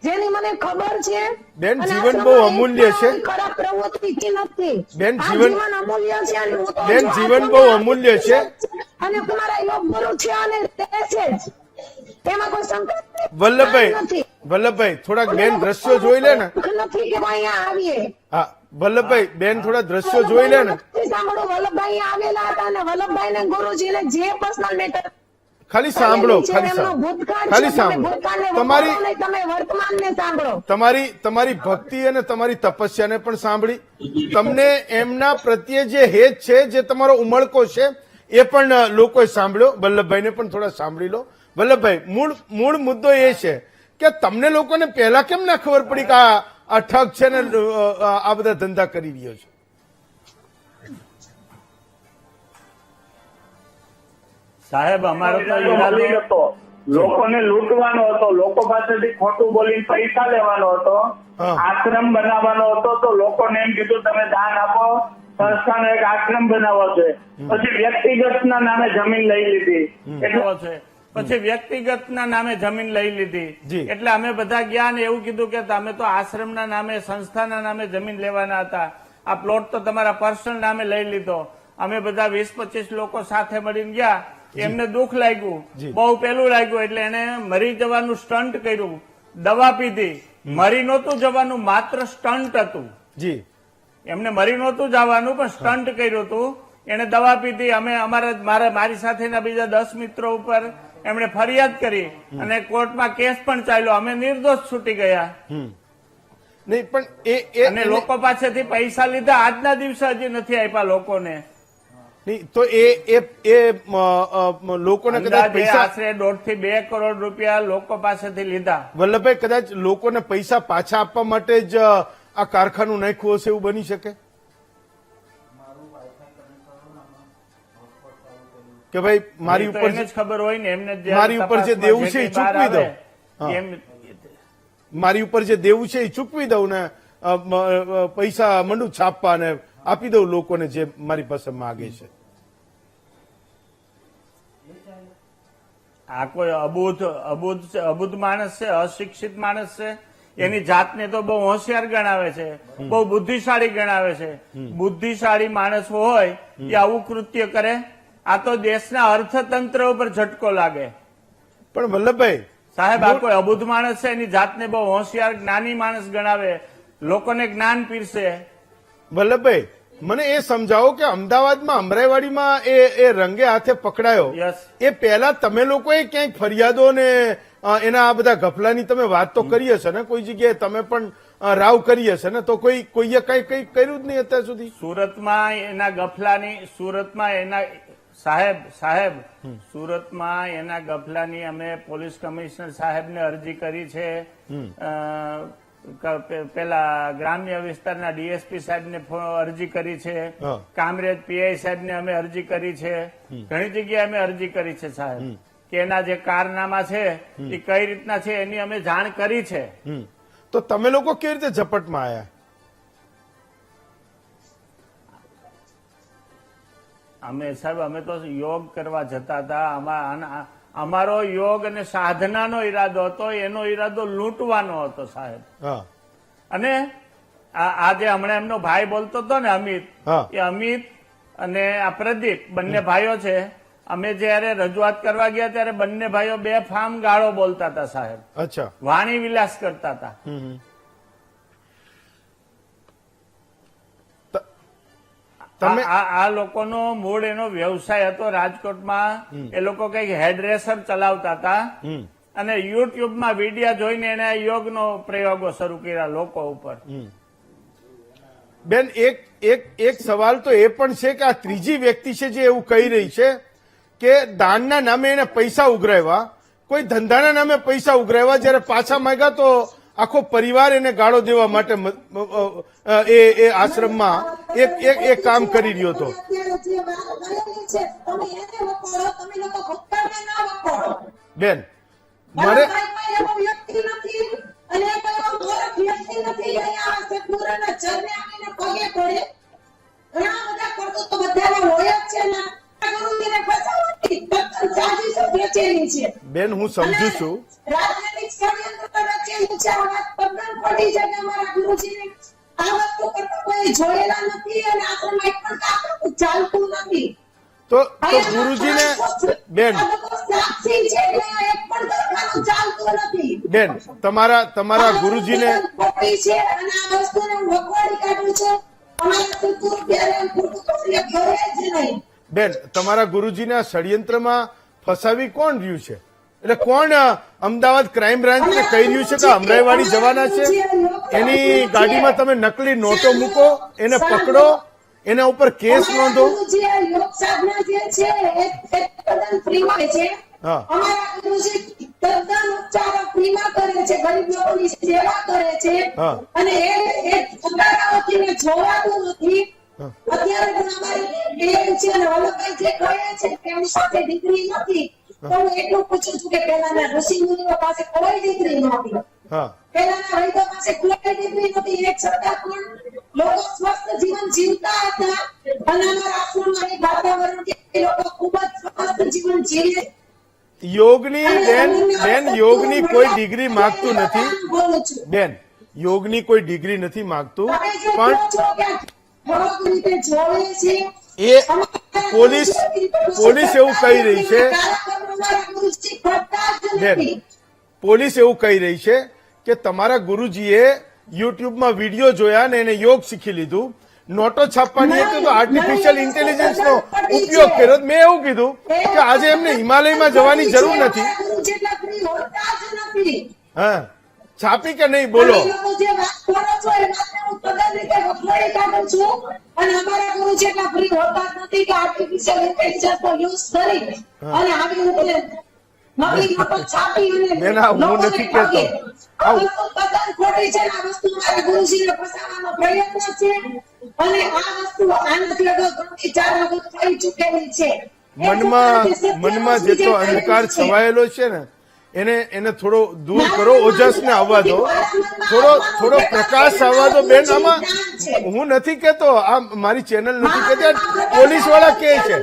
S5: જેની મને ખબર છે.
S1: બેન,
S5: અને
S1: જીવન બહુ
S5: આશ્રમમાં
S1: અમૂલ્ય છે.
S5: ખરાબ પ્રવૃત્તિ નથી.
S1: બેન,
S5: આ
S1: જીવન
S5: અમૂલ્ય છે અને હું તો
S1: બેન,
S5: જો
S1: જીવન બહુ
S5: આશ્રમમાં
S1: અમૂલ્ય છે.
S5: અને તમારા યોગ ગુરુ છે અને તે છે જ. તેમાં કોઈ શંકા નથી.
S1: વલ્લભભાઈ થોડાક બેન દ્રશ્યો જોઈ લે ને.
S5: નથી કે અહીંયા આવીએ.
S1: હા વલ્લભભાઈ બેન થોડા દ્રશ્યો જોઈ લે ને.
S5: સાંભળો, વલ્લભભાઈ આવેલા હતા અને વલ્લભભાઈ ને ગુરુજીને જે પર્સનલ મેટર
S1: ખાલી સાંભળો. તમારી ભક્તિ અને તમારી તપસ્યાને પણ સાંભળી. તમને એમના પ્રત્યે જે હેત છે જે તમારો ઉમળકો છે એ પણ લોકોએ સાંભળ્યો. વલ્લભભાઈને પણ થોડા સાંભળી લો. વલ્લભભાઈ મૂળ મુદ્દો એ છે કે તમને લોકોને પહેલા કેમ ના ખબર પડી કે આ ઠગ છે ને આ બધા ધંધા કરી રહ્યો છે.
S4: સાહેબ અમારો તો ઈરાદો લોકોને લૂંટવાનો હતો, લોકો પાસેથી ખોટું બોલીને પૈસા લેવાનો હતો, આશ્રમ બનાવવાનો હતો. તો લોકોને એમ કીધું તમે દાન આપો, સંસ્થાનો એક આશ્રમ બનાવવો છે. પછી વ્યક્તિગતના નામે જમીન લઈ લીધી એટલો છે. પછી વ્યક્તિગતના નામે જમીન લઈ લીધી એટલે અમે બધા ગયા ને એવું કીધું કે તમે તો આશ્રમના નામે સંસ્થાના નામે જમીન લેવાના હતા, આ પ્લોટ તો તમારા પર્સનલ નામે લઈ લીધો. અમે બધા 20-25 લોકો સાથે મળીને ગયા. એમને દુઃખ લાગ્યું, બહુ પેલું લાગ્યું એટલે એને મરી જવાનું સ્ટન્ટ કર્યું, દવા પીધી. મરી નહોતું જવાનું, માત્ર સ્ટન્ટ હતું.
S1: જી
S4: એમને મરી નહોતું જવાનું પણ સ્ટન્ટ કર્યું હતું. એને દવા પીધી. અમે મારી સાથેના બીજા 10 મિત્રો ઉપર એમણે ફરિયાદ કરી અને કોર્ટમાં કેસ પણ ચાલ્યો. અમે નિર્દોષ છૂટી ગયા.
S1: નહીં પણ
S4: અને લોકો પાસેથી પૈસા લીધા. આજના દિવસે હજી નથી આપ્યા લોકોને.
S1: નહીં તો લોકોને કદાચ પૈસા
S4: આશરે 1.5 થી 2 કરોડ રૂપિયા લોકો પાસેથી લીધા.
S1: વલ્લભભાઈ કદાચ લોકોને પૈસા પાછા આપવા માટે જ આ કારખાનું નાખ્યું હશે એવું બની શકે કે ભાઈ મારી ઉપર
S4: જ ખબર હોય ને એમને.
S1: મારી ઉપર જે દેવું છે એ ચૂકવી દઉં. મારી ઉપર જે દેવું છે એ ચૂકવી દઉં ને પૈસા મંડું છાપવા ને આપી દઉં લોકોને જે મારી પાસે માગે છે.
S4: આ કોઈ અબુધ માણસ છે, અશિક્ષિત માણસ છે. એની જાતને તો બહુ હોશિયાર ગણાવે છે, બહુ બુદ્ધિશાળી ગણાવે છે. બુદ્ધિશાળી માણસ હોય એ આવું કૃત્ય કરે? આ તો દેશના અર્થતંત્ર ઉપર ઝટકો લાગે.
S1: પણ વલ્લભભાઈ
S4: સાહેબ આ કોઈ અબુધ માણસ છે, એની જાતને બહુ હોશિયાર જ્ઞાની માણસ ગણાવે, લોકોને જ્ઞાન પીરસે.
S1: વલ્લભભાઈ, મને એ સમજાવો કે અમદાવાદમાં અમરાઈવાડીમાં એ રંગે હાથે પકડાયો,
S4: Yes.
S1: એ પહેલા તમે લોકોએ ક્યાંક ફરિયાદો ને એના આ બધા ગફલાની તમે વાત તો કરી હશે ને, કોઈ જગ્યાએ તમે પણ રાવ કરી હશે ને, તો કોઈએ કઈ કર્યું જ નહીં અત્યાર સુધી?
S4: સુરતમાં એના ગફલાની અમે પોલીસ કમિશનર સાહેબને અરજી કરી છે, પેલા ગ્રામ્ય વિસ્તારના ડીએસપી સાહેબને અરજી કરી છે,
S1: હા.
S4: કામરેજ પીઆઈ સાહેબને અમે અરજી કરી છે, ઘણી જગ્યાએ અમે અરજી કરી છે સાહેબ, કે એના જે કારનામા છે એ કઈ રીતના છે એની અમે જાણ કરી છે.
S1: તો તમે લોકો કેવી રીતે ઝપટમાં આવ્યા?
S4: અમે તો યોગ કરવા જતા હતા. અમારો યોગ અને સાધનાનો ઈરાદો હતો, એનો ઈરાદો લૂંટવાનો હતો સાહેબ.
S1: હા,
S4: અને આ જે હમણાં એમનો ભાઈ બોલતો હતો ને અમિત,
S1: હા.
S4: એ અમિત અને આ પ્રદીપ બંને ભાઈઓ છે. અમે જયારે રજૂઆત કરવા ગયા ત્યારે બંને ભાઈઓ બેફામ ગાળો બોલતા હતા સાહેબ,
S1: અચ્છા.
S4: વાણી વિલાસ કરતા હતા.
S1: તમે
S4: આ લોકોનો મૂળ એનો વ્યવસાય હતો રાજકોટમાં. એ લોકો કઈક હેડરેસર ચલાવતા હતા અને યુટ્યુબમાં વિડીયો જોઈને એને યોગનો પ્રયોગો શરૂ કર્યા લોકો ઉપર.
S1: બેન, એક સવાલ તો એ પણ છે કે આ ત્રીજી વ્યક્તિ છે જે એવું કહી રહી છે કે દાનના નામે એને પૈસા ઉઘરાવ્યા, કોઈ ધંધાના નામે પૈસા ઉઘરાવ્યા, જયારે પાછા માંગ્યા તો આખો પરિવાર એને ગાળો દેવા માટે એ આશ્રમમાં એક કામ કરી રહ્યો હતો. બેન, મારે બેન, હું સમજુ છું.
S5: રાજનૈતિક ષડયંત્ર રચેલું છે. આ વાત તદ્દન ખોટી છે કે અમારા ગુરુજીને આ વસ્તુ કરતા કોઈ જોયેલા નથી અને આશ્રમમાં એક પણ કામ ચાલતું નથી.
S1: તો ગુરુજીને બેન
S5: સાક્ષી છે એટલે એક પણ દરખાસ્ત ચાલતું નથી.
S1: બેન, તમારા ગુરુજીને
S5: ખોટી છે અને આ વસ્તુને હું વખવાડી કાઢું છું. અમારા સંતૂર ત્યારે ખોટું તો કરે જ નહીં.
S1: બેન, તમારા ગુરુજીને આ ષડયંત્રમાં ફસાવી કોણ રહ્યું છે? એટલે કોણ અમદાવાદ ક્રાઇમ બ્રાન્ચને કહી રહ્યું છે કે અમરાઈવાડી જવાના છે? એની ગાડીમાં તમે નકલી નોટો મૂકો, એને પકડો, એના ઉપર કેસ નોંધો.
S5: યોગ સાધના જે છે એ તદ્દન ફ્રીમાં છે.
S1: હા.
S5: અમારા ગુરુજી તદ્દન ઉપચાર ફ્રીમાં કરે છે, ગરીબ લોકોની સેવા કરે છે.
S1: હા.
S5: અને એ ઉદાહરણોથી જોવાતું નથી. અત્યારે પણ અમારી બેન છે અને વલ્લભભાઈ જે કહે છે કે એમની સાથે દીકરી નથી, તો હું એટલું પૂછું છું કે પેલાના ઋષિ મુનિઓ પાસે કોઈ દીકરી નહોતી,
S1: હા,
S5: પેલાના વૈદ્યો પાસે કોઈ દીકરી નહોતી. એક છતાં પણ લોકો સ્વસ્થ જીવન જીવતા હતા અને અમારા આશ્રમમાં એક વાતાવરણથી એ લોકો ખૂબ જ સ્વસ્થ જીવન જીવે.
S1: યોગની કોઈ ડિગ્રી માંગતું નથી.
S5: બોલું છું.
S1: બેન, યોગની કોઈ ડિગ્રી નથી માંગતું,
S5: તમે જે કહો
S1: પણ
S5: છો કે ખોરાક રીતે જોવે છે,
S1: એ પોલીસ એવું કહી રહી છે. બેન, પોલીસ એવું કહી રહી છે કે તમારા ગુરુજીએ યુટ્યુબમાં વિડીયો જોયા ને એને યોગ શીખી લીધું, નોટો છાપવાની હતી તો આર્ટિફિશિયલ ઇન્ટેલિજન્સનો ઉપયોગ કર્યો. મેં એવું કીધું કે આજે એમને હિમાલયમાં જવાની જરૂર નથી. હા, છાપી કે નહીં બોલો?
S5: જે વાત કરો છો એ વાતને હું તદ્દન રીતે વખોડી કાઢું છું અને અમારા ગુરુ જેટલા ફ્રી હોતા જ નથી કે આર્ટિફિશિયલ ઇન્ટેલિજન્સનો યુઝ કરી અને આવી રીતે નકલી નોટો છાપી અને
S1: બેન, હું નથી કહેતો.
S5: આ વસ્તુ તદ્દન ખોટી છે. આ વસ્તુ મારા ગુરુજીને ફસાવવાનો પ્રયત્ન છે અને આ વસ્તુ આનાથી અગાઉ 3-4 વખત થઈ ચૂકેલી છે.
S1: મનમાં જેટલો અંધકાર છવાયેલો છે ને એને થોડો દૂર કરો, ઓજસને આવવા દો, થોડો પ્રકાશ આવવા દો. બેન, આમાં હું નથી કેતો, આ મારી ચેનલ નથી કહેતી, પોલીસ વાળા કહે છે,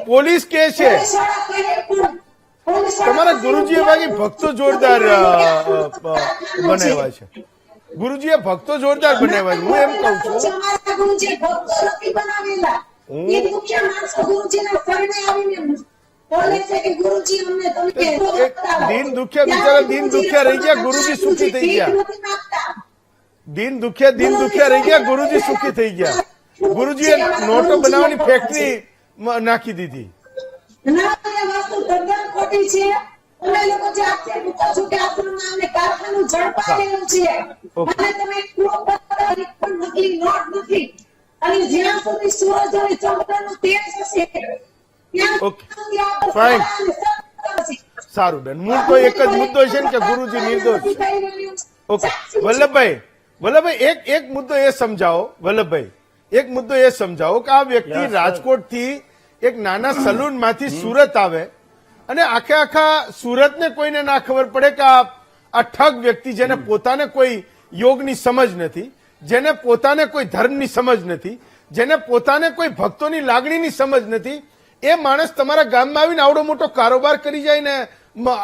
S1: પોલીસ કહે છે. તમારા ગુરુજીએ બાકી ભક્તો જોરદાર બનાવ્યા છે. ગુરુજીએ ભક્તો જોરદાર બનાવ્યા છે. હું એમ કઉ છું
S5: બોલે છે કે ગુરુજી અમને તમે
S1: દીન દુખ્યા બિચારા દીન દુખ્યા રહી ગયા, ગુરુજી સુખી થઈ ગયા. દીન દુખ્યા રહી ગયા, ગુરુજી સુખી થઈ ગયા. ગુરુજીએ નોટો બનાવવાની ફેક્ટરી નાખી દીધી.
S5: ના, એ વસ્તુ તદ્દન ખોટી છે. અમે લોકો જે આક્ષેપ મૂકો છો કે આશ્રમમાં અમને કારખાનું ઝડપાયેલું છે અને તમે પ્રૂફ બતાવો, એક પણ નકલી નોટ નથી. અને જ્યાં સુધી સૂરજ અને ચંદ્રનું તેજ હશે ત્યાં
S1: ઓકે,
S5: સુધી આ
S1: ફાઇન.
S5: બધા હશે.
S1: સારું બેન, મૂળ તો એક જ મુદ્દો છે ને કે ગુરુજી નિર્દોષ છે. ઓકે, વલ્લભભાઈ એક મુદ્દો એ સમજાવો. વલ્લભભાઈ, એક મુદ્દો એ સમજાવો કે આ વ્યક્તિ
S4: Yes, sir.
S1: રાજકોટથી એક નાના સલૂન માંથી સુરત આવે અને આખા સુરતને કોઈને ના ખબર પડે કે આ ઠગ વ્યક્તિ, જેને પોતાને કોઈ યોગની સમજ નથી, જેને પોતાને કોઈ ધર્મની સમજ નથી, જેને પોતાને કોઈ ભક્તોની લાગણીની સમજ નથી, એ માણસ તમારા ગામમાં આવીને આવડો મોટો કારોબાર કરી જાય ને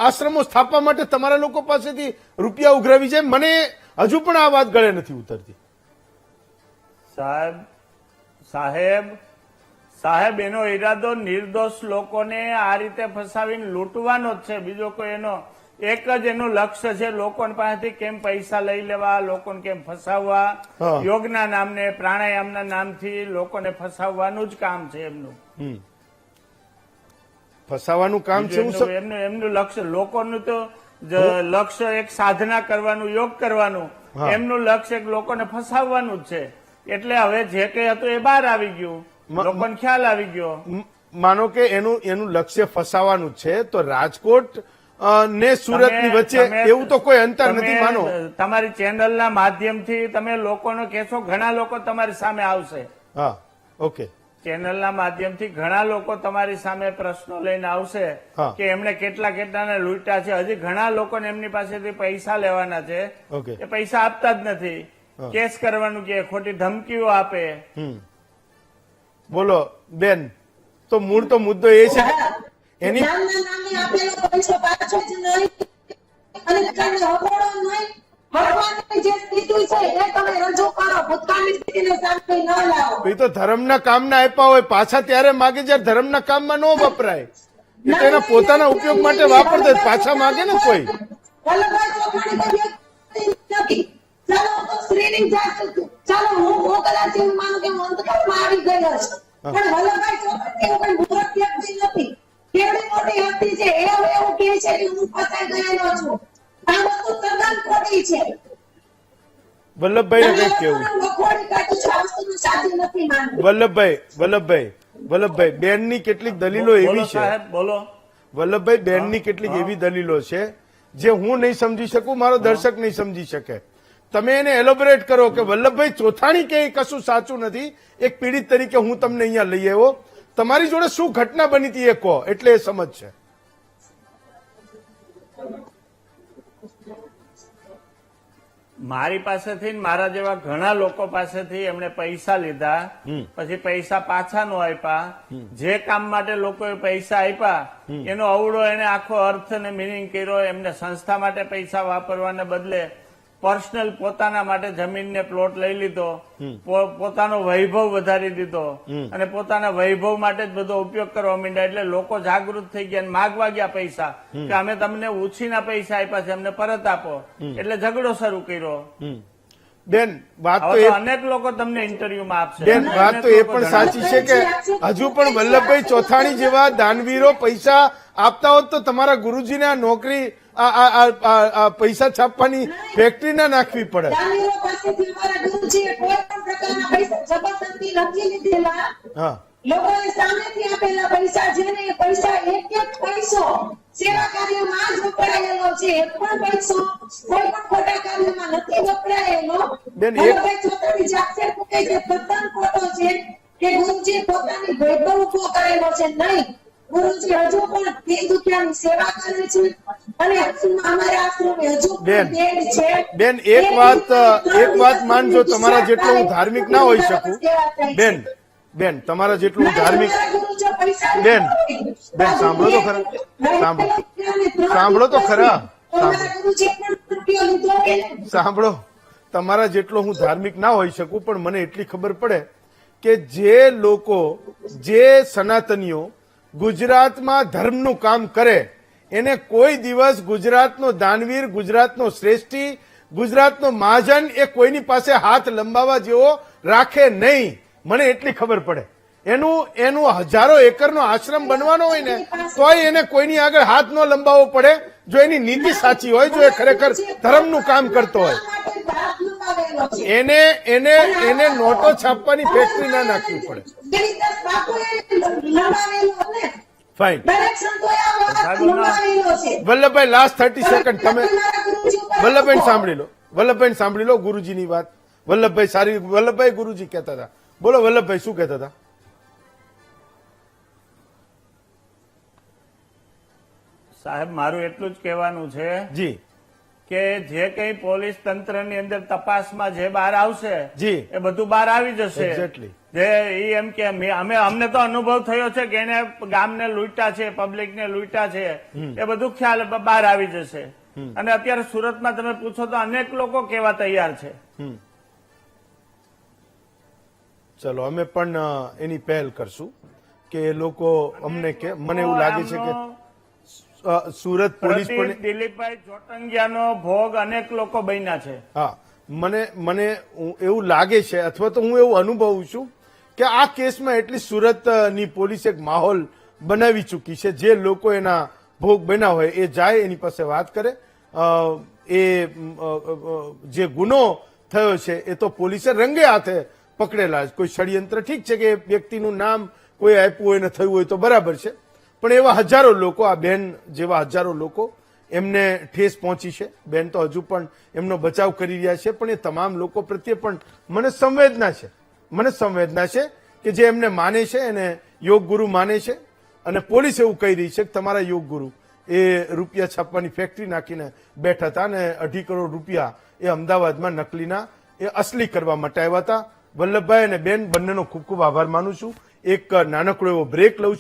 S1: આશ્રમો સ્થાપવા માટે તમારા લોકો પાસેથી રૂપિયા ઉઘરાવી જાય. મને હજુ પણ આ વાત ગળે નથી ઉતરતી.
S4: સાહેબ એનો ઈરાદો નિર્દોષ લોકોને આ રીતે ફસાવીને લૂંટવાનો જ છે. બીજો કોઈ એનો એક જ એનું લક્ષ્ય છે, લોકો પાસેથી કેમ પૈસા લઈ લેવા, લોકોને કેમ ફસાવવા.
S1: હા.
S4: યોગના નામને, પ્રાણાયામના નામથી લોકોને ફસાવવાનું જ કામ છે એમનું.
S1: ફસાવાનું કામ છે એવું સર?
S4: એમનું લક્ષ્ય, લોકોનું તો લક્ષ્ય એક સાધના કરવાનું, યોગ કરવાનું.
S1: હા.
S4: એમનું લક્ષ્ય એક લોકોને ફસાવવાનું જ છે. એટલે હવે જે કઈ હતું એ બહાર આવી ગયું, લોકોને ખ્યાલ આવી ગયો.
S1: માનો કે એનું લક્ષ્ય ફસાવાનું જ છે, તો રાજકોટ ને સુરતની વચ્ચે એવું તો કોઈ અંતર નથી. માનો
S4: તમારી ચેનલના માધ્યમથી તમે લોકોને કહેશો, ઘણા લોકો તમારી સામે આવશે.
S1: હા, ઓકે,
S4: ચેનલના માધ્યમથી ઘણા લોકો તમારી સામે પ્રશ્નો લઈને આવશે
S1: હા.
S4: કે એમણે કેટલાને લૂંટ્યા છે. હજી ઘણા લોકોને એમની પાસેથી પૈસા લેવાના છે,
S1: ઓકે.
S4: એ પૈસા આપતા જ નથી. કેસ કરવાનું કે ખોટી ધમકીઓ આપે.
S1: બોલો બેન, તો મૂળ તો મુદ્દો એ છે કે એની
S5: નામના નામે આપેલો પૈસો પાછો જ નહીં અને તમને હકવાડો નહીં. ભગવાનની જે સ્થિતિ છે એ તમે રજૂ કરો, ભૂતકાળની સ્થિતિને સામે ન લાવો.
S1: એ તો ધર્મના કામના આપ્યા હોય, પાછા ત્યારે માગે જ્યારે ધર્મના કામમાં ન વપરાય. એ તો એના પોતાના ઉપયોગ માટે વાપરતા જ, પાછા માગે ને કોઈ.
S5: વલ્લભભાઈ ચોખાણી કોઈ વ્યક્તિ નથી. ચાલો હું તો શ્રીની જાત છું. ચાલો હું કદાચ એવું માનું કે હું અંધકારમાં આવી ગયો છું, પણ વલ્લભભાઈ ચોખાણી એવું કોઈ મૂર્ખ વ્યક્તિ નથી. કેવડી મોટી હસ્તી છે, એવું કહે છે કે હું ફસાઈ ગયેલો છું. આ વસ્તુ તદ્દન ખોટી છે.
S1: વલ્લભભાઈને કંઈક કેવું.
S5: વખોડી કાઢું છું, આ વસ્તુનું સાચું નથી માનવું.
S1: વલ્લભભાઈ બેનની કેટલીક દલીલો એવી
S4: બોલો
S1: છે.
S4: સાહેબ, બોલો.
S1: વલ્લભભાઈ બેનની કેટલીક એવી દલીલો છે જે હું નહીં સમજી શકું, મારો દર્શક નહીં સમજી શકે. તમે એને એલોબરેટ કરો કે વલ્લભભાઈ ચોથાણી કે કશું સાચું નથી. એક પીડિત તરીકે હું તમને અહીંયા લઈ આવ્યો, તમારી જોડે શું ઘટના બની હતી એ કહો, એટલે એ સમજ છે.
S4: મારી પાસેથી ને મારા જેવા ઘણા લોકો પાસેથી એમણે પૈસા લીધા, પછી પૈસા પાછા નો આપ્યા. જે કામ માટે લોકોએ પૈસા આપ્યા એનો અવળો એને આખો અર્થ અને મિનિંગ કર્યો. એમને સંસ્થા માટે પૈસા વાપરવાને બદલે પર્સનલ પોતાના માટે જમીનને પ્લોટ લઈ લીધો, પોતાનો વૈભવ વધારી દીધો અને પોતાના વૈભવ માટે જ બધો ઉપયોગ કરવા માંડ્યા. એટલે લોકો જાગૃત થઈ ગયા અને માગવા ગયા પૈસા કે અમે તમને ઉછીના પૈસા આપ્યા છે, અમને પરત આપો. એટલે ઝઘડો શરૂ કર્યો.
S1: બેન વાત તો
S4: હવે
S1: એ
S4: તો અનેક લોકો તમને ઇન્ટરવ્યુમાં આપશે.
S1: બેન વાત તો એ પણ સાચી છે કે હજુ પણ વલ્લભભાઈ ચોથાણી જેવા દાનવીરો પૈસા આપતા હોત તો તમારા ગુરુજીને આ નોકરી આ પૈસા છાપવાની ફેક્ટરી ના નાખવી પડે.
S5: દાનવીરો પાસેથી અમારા ગુરુજીએ કોઈ પણ પ્રકારના પૈસા જબરદસ્તી નથી લીધેલા.
S1: હા,
S5: લોકોએ સામેથી આપેલા પૈસા, જેને એ પૈસા એક પૈસો સેવા કાર્યમાં જ વપરાયેલો છે. એક પણ પૈસો કોઈ પણ ખોટા કાર્યમાં નથી વપરાયેલો.
S1: બેન, એક-
S5: વલ્લભભાઈ ચોથાણી જાતે કહે છે તદ્દન ખોટો છે કે ગુરુજી પોતાની વૈભવ ઉભો કરેલો છે. નહીં, ગુરુજી હજુ પણ દીન દુખિયાની સેવા કરે છે અને અમારા આશ્રમે હજુ
S1: બેન,
S5: પણ બેન છે.
S1: બેન એક વાત માનજો, તમારા જેટલો હું ધાર્મિક ના હોઈ શકું. બેન તમારા જેટલું હું ધાર્મિક. બેન સાંભળો તો ખરા, સાંભળો તો ખરા, સાંભળો. તમારા જેટલો હું ધાર્મિક ના હોઈ શકું, પણ મને એટલી ખબર પડે કે જે લોકો, જે સનાતનીઓ ગુજરાતમાં ધર્મનું કામ કરે એને કોઈ દિવસ ગુજરાતનો દાનવીર, ગુજરાતનો શ્રેષ્ઠી, ગુજરાતનો મહાજન એ કોઈની પાસે હાથ લંબાવવા જેવો રાખે નહીં. મને એટલી ખબર પડે. એનું હજારો એકરનો આશ્રમ બનવાનો હોય ને તોય એને કોઈની આગળ હાથ ન લંબાવવો પડે જો એની નીતિ સાચી હોય, જો એ ખરેખર ધર્મનું કામ કરતો હોય. એને નોટો છાપવાની ફેક્ટરી ના નાખવી પડે. ફાઇન. વલ્લભભાઈ લાસ્ટ 30 સેકન્ડ તમે વલ્લભભાઈ સાંભળી લો ગુરુજીની વાત. વલ્લભભાઈ ગુરુજી કહેતા હતા. બોલો વલ્લભભાઈ શું કહેતા હતા?
S4: સાહેબ મારું એટલું જ કહેવાનું છે
S1: જી
S4: કે જે કઈ પોલીસ તંત્રની અંદર તપાસમાં જે બહાર આવશે
S1: જી.
S4: એ બધું બહાર આવી જશે.
S1: Exactly.
S4: જે ઈ એમ કે અમને તો અનુભવ થયો છે કે એને ગામને લૂંટા છે, પબ્લિકને લૂંટા છે, એ બધું ખ્યાલ બહાર આવી જશે. અને અત્યારે સુરતમાં તમે પૂછો તો અનેક લોકો કેવા તૈયાર છે.
S1: ચલો અમે પણ એની પહેલ કરશું કે એ લોકો અમને કે મને એવું લાગે છે કે સુરત પોલીસ પણ
S4: દિલીપભાઈ ચોટંગિયાનો ભોગ અનેક લોકો બન્યા છે.
S1: હા મને એવું લાગે છે અથવા તો હું એવું અનુભવું છું કે આ કેસમાં એટલી સુરતની પોલીસ એક માહોલ બનાવી ચૂકી છે. જે લોકો એના ભોગ બન્યા હોય એ જાય એની પાસે વાત કરે. એ જે ગુનો થયો છે એ તો પોલીસે રંગે હાથે પકડેલા છે. કોઈ ષડયંત્ર ઠીક છે કે વ્યક્તિનું નામ કોઈ આપ્યું હોય ને થયું હોય તો બરાબર છે, પણ એવા હજારો લોકો, આ બેન જેવા હજારો લોકો એમને ઠેસ પહોંચી છે. બેન તો હજુ પણ એમનો બચાવ કરી રહ્યા છે, પણ એ તમામ લોકો પ્રત્યે પણ મને સંવેદના છે કે જે એમને માને છે, એને યોગ ગુરુ માને છે. અને પોલીસ એવું કહી રહી છે કે તમારા યોગ ગુરુ એ રૂપિયા છાપવાની ફેક્ટરી નાખીને બેઠા હતા અને 2.5 કરોડ રૂપિયા એ અમદાવાદમાં નકલીના એ અસલી કરવા માટે આવ્યા હતા. વલ્લભભાઈ અને બેન બંનેનો ખૂબ ખૂબ આભાર માનું છું. એક નાનકડો એવો બ્રેક લઉં છું.